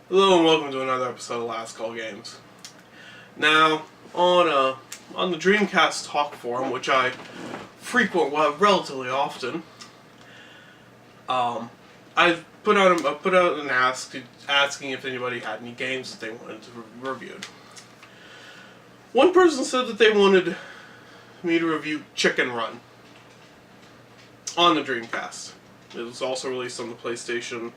Hello and welcome to another episode of Last Call Games. Now, on the Dreamcast talk forum, which I frequent relatively often, I put out an asking if anybody had any games that they wanted to reviewed. One person said that they wanted me to review Chicken Run on the Dreamcast. It was also released on the PlayStation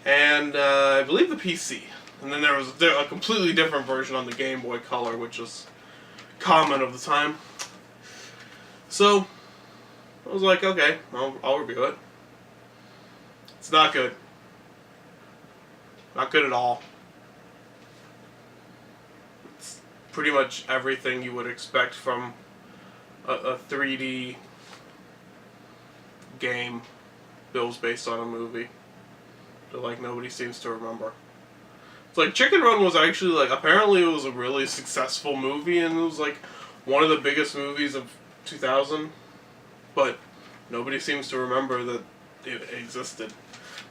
and I believe the PC. And then there was a completely different version on the Game Boy Color, which was common of the time. So I was like, okay, I'll review it. It's not good. Not good at all. It's pretty much everything you would expect from a 3D game built based on a movie that like nobody seems to remember. It's like Chicken Run was actually like, apparently it was a really successful movie and it was like one of the biggest movies of 2000, but nobody seems to remember that it existed.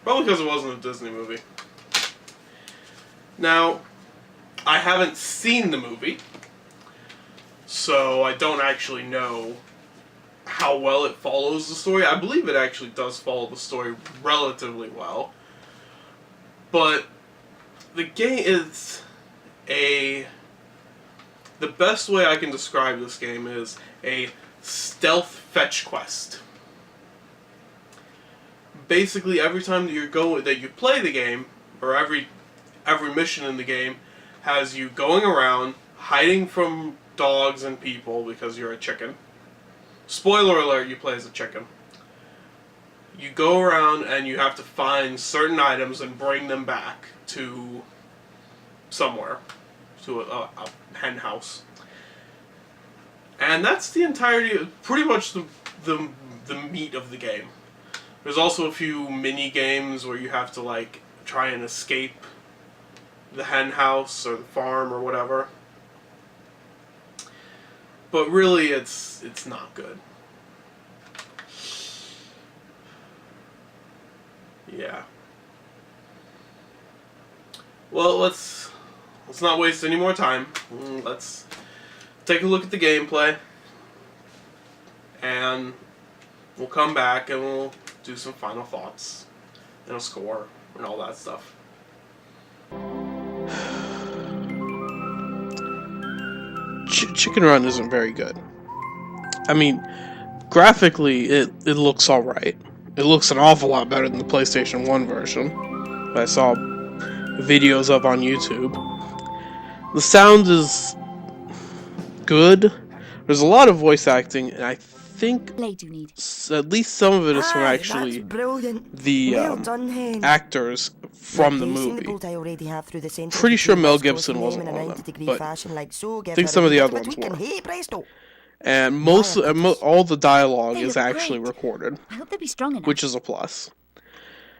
Probably because it wasn't a Disney movie. Now, I haven't seen the movie, so I don't actually know how well it follows the story. I believe it actually does follow the story relatively well. But the game is the best way I can describe this game is a stealth fetch quest. Basically, every time that you play the game, or every mission in the game, has you going around hiding from dogs and people because you're a chicken. Spoiler alert: you play as a chicken. You go around and you have to find certain items and bring them back to somewhere, to a hen house. And that's the entirety, pretty much the meat of the game. There's also a few mini games where you have to like try and escape the hen house or the farm or whatever. But really, it's not good. Yeah. Well, let's not waste any more time. Let's take a look at the gameplay, and we'll come back and we'll do some final thoughts and a score and all that stuff. Chicken Run isn't very good. I mean, graphically, it looks alright. It looks an awful lot better than the PlayStation 1 version that I saw videos of on YouTube. The sound is good. There's a lot of voice acting, and I think at least some of it is from actually the actors from the movie. Pretty sure Mel Gibson wasn't one of them, but I think some of the other ones were. And all the dialogue is actually recorded, which is a plus.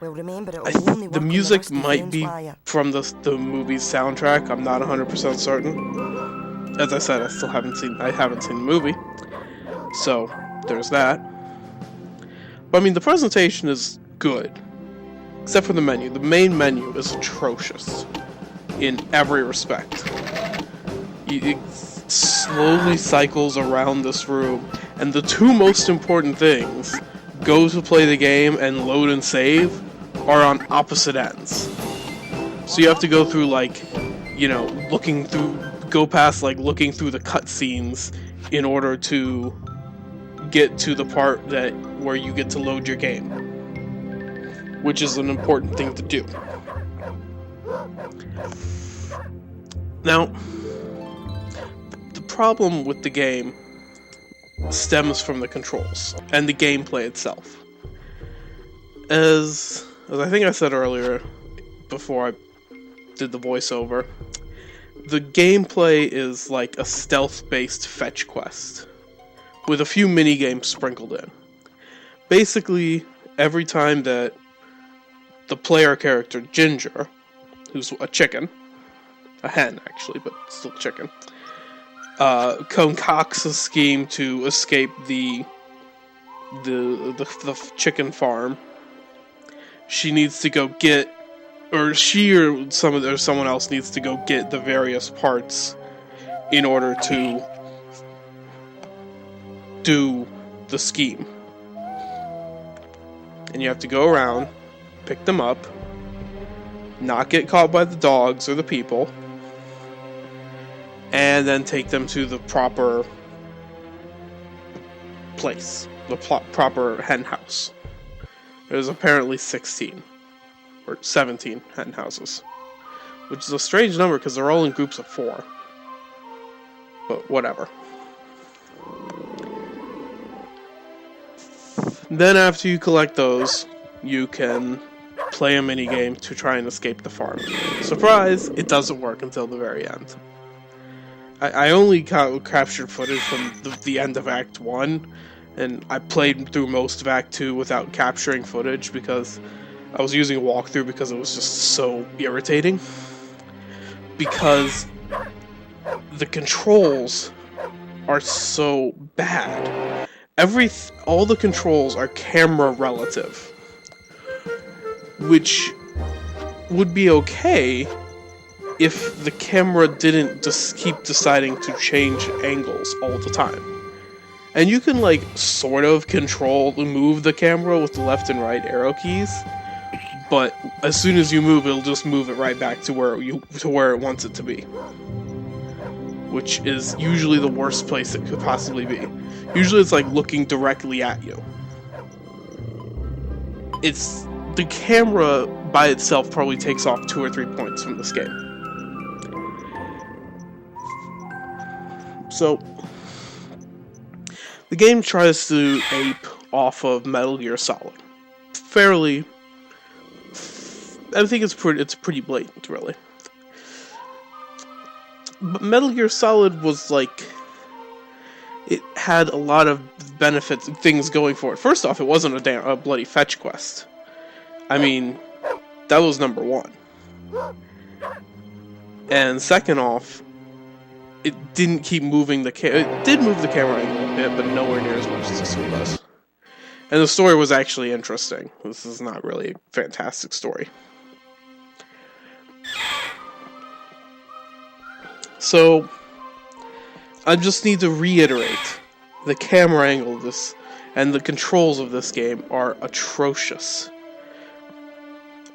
The music might be from the movie's soundtrack. I'm not 100% certain. As I said, I haven't seen the movie, so there's that. But I mean, the presentation is good, except for the menu. The main menu is atrocious in every respect. It slowly cycles around this room, and the two most important things, go to play the game and load and save, are on opposite ends. So you have to go through looking through the cutscenes in order to get to the part where you get to load your game, which is an important thing to do. Now, the problem with the game stems from the controls and the gameplay itself. As I think I said earlier, before I did the voiceover, the gameplay is like a stealth-based fetch quest, with a few mini-games sprinkled in. Basically, every time that the player character, Ginger, who's a chicken, a hen actually, but still chicken, concocts a scheme to escape the chicken farm, she needs to go get or she or someone else needs to go get the various parts in order to do the scheme. And you have to go around, pick them up, not get caught by the dogs or the people, and then take them to the proper place, the proper hen house. There's apparently 16 or 17 hen houses, which is a strange number because they're all in groups of 4. But whatever. Then after you collect those, you can play a minigame to try and escape the farm. Surprise! It doesn't work until the very end. I only captured footage from the end of Act 1, and I played through most of Act 2 without capturing footage because I was using a walkthrough because it was just so irritating. Because the controls are so bad. All the controls are camera relative, which would be okay if the camera didn't just keep deciding to change angles all the time. And you can like sort of move the camera with the left and right arrow keys, but as soon as you move, it'll just move it right back to where it wants it to be. Which is usually the worst place it could possibly be. Usually it's like looking directly at you. The camera by itself probably takes off 2 or 3 points from this game. So, the game tries to ape off of Metal Gear Solid. I think it's pretty blatant, really. But Metal Gear Solid was like, it had a lot of benefits and things going for it. First off, it wasn't a bloody fetch quest. I mean, that was number 1. And second off, it didn't keep moving the camera. It did move the camera angle a bit, but nowhere near as much as this one does. And the story was actually interesting. This is not really a fantastic story. So, I just need to reiterate, the camera angle of this and the controls of this game are atrocious.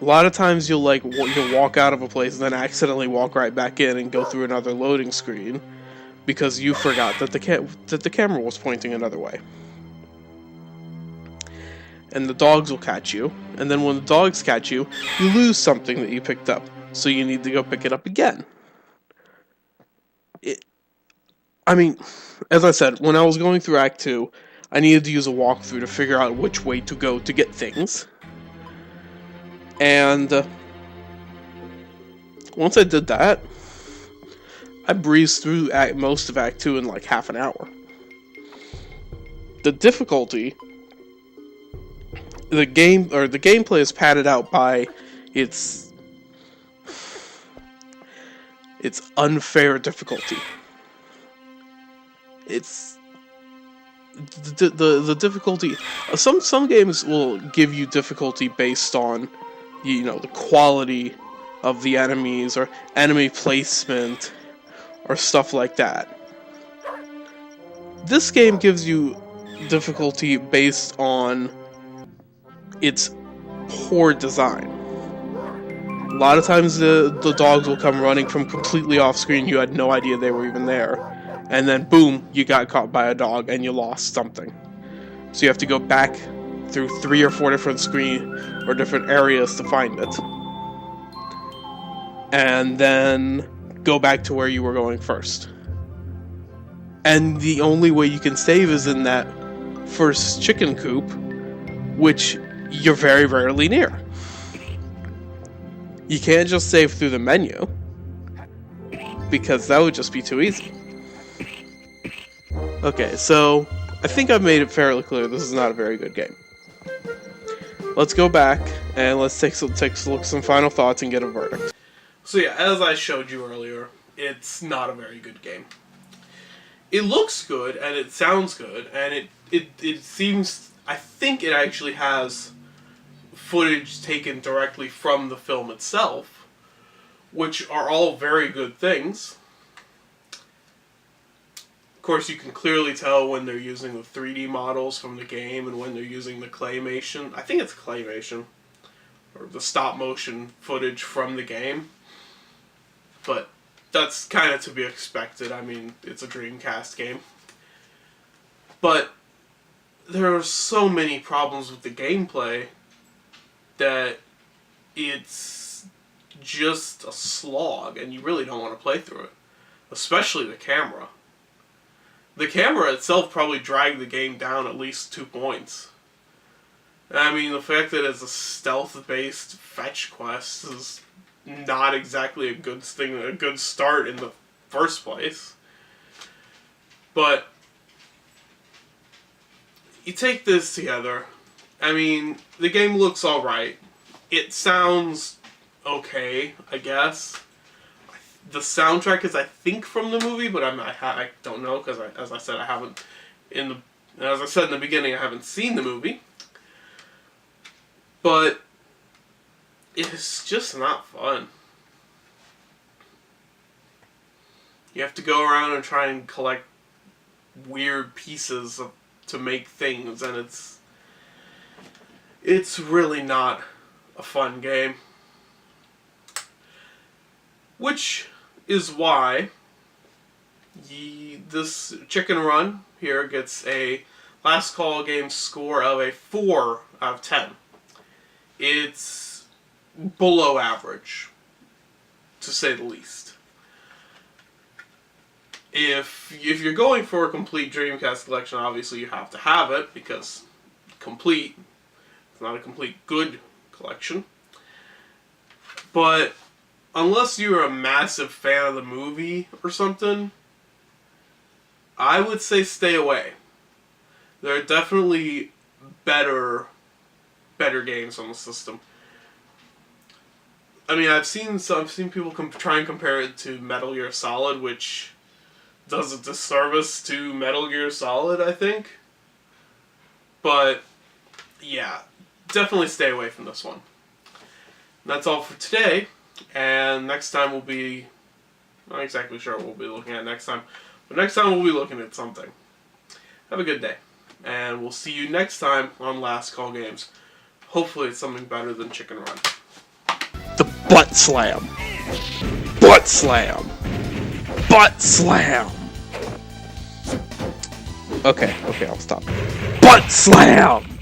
A lot of times you'll walk out of a place and then accidentally walk right back in and go through another loading screen because you forgot that the camera was pointing another way. And the dogs will catch you, and then when the dogs catch you, you lose something that you picked up, so you need to go pick it up again. I mean, as I said, when I was going through Act 2, I needed to use a walkthrough to figure out which way to go to get things. And once I did that, I breezed through most of Act 2 in like half an hour. The difficulty, the gameplay is padded out by its unfair difficulty. It's the difficulty. Some games will give you difficulty based on, the quality of the enemies or enemy placement or stuff like that. This game gives you difficulty based on its poor design. A lot of times the dogs will come running from completely off screen. You had no idea they were even there. And then boom, you got caught by a dog and you lost something. So you have to go back through 3 or 4 different different areas to find it. And then go back to where you were going first. And the only way you can save is in that first chicken coop, which you're very rarely near. You can't just save through the menu, because that would just be too easy. Okay, so I think I've made it fairly clear this is not a very good game. Let's go back and let's take a look at some final thoughts and get a verdict. So yeah, as I showed you earlier, it's not a very good game. It looks good and it sounds good and it seems, I think it actually has footage taken directly from the film itself, which are all very good things. Of course, you can clearly tell when they're using the 3D models from the game and when they're using the claymation. I think it's claymation, or the stop-motion footage from the game. But that's kind of to be expected. I mean, it's a Dreamcast game. But there are so many problems with the gameplay that it's just a slog, and you really don't want to play through it. Especially the camera. The camera itself probably dragged the game down at least 2 points. I mean, the fact that it's a stealth-based fetch quest is not exactly a good thing, a good start in the first place. But you take this together, I mean, the game looks alright. It sounds okay, I guess. The soundtrack is, I think, from the movie, but I don't know, because as I said, as I said in the beginning, I haven't seen the movie. But it's just not fun. You have to go around and try and collect weird pieces to make things, and it's really not a fun game. Which is why this Chicken Run here gets a Last Call game score of a 4 out of 10. It's below average, to say the least. If you're going for a complete Dreamcast collection, obviously you have to have it, because complete, it's not a complete good collection. But unless you're a massive fan of the movie or something, I would say stay away. There are definitely better games on the system. I mean, I've seen people try and compare it to Metal Gear Solid, which does a disservice to Metal Gear Solid, I think. But yeah, definitely stay away from this one. And that's all for today. And next time we'll be... not exactly sure what we'll be looking at next time. But next time we'll be looking at something. Have a good day. And we'll see you next time on Last Call Games. Hopefully it's something better than Chicken Run. The butt slam! Butt slam! Butt slam! Okay, I'll stop. Butt slam!